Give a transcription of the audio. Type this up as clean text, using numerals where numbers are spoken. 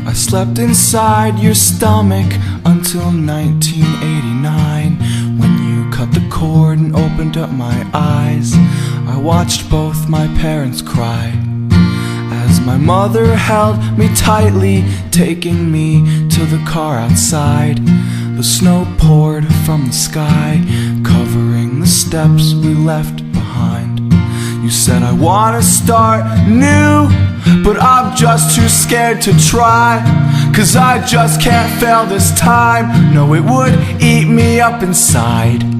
I slept inside your stomach until 1989, when you cut the cord and opened up my eyes. I watched both my parents cry as my mother held me tightly, taking me to the car outside. The snow poured from the sky, covering the steps we left behind. You said, I wanna start new, but I'm just too scared to try, 'cause I just can't fail this time. No, it would eat me up inside.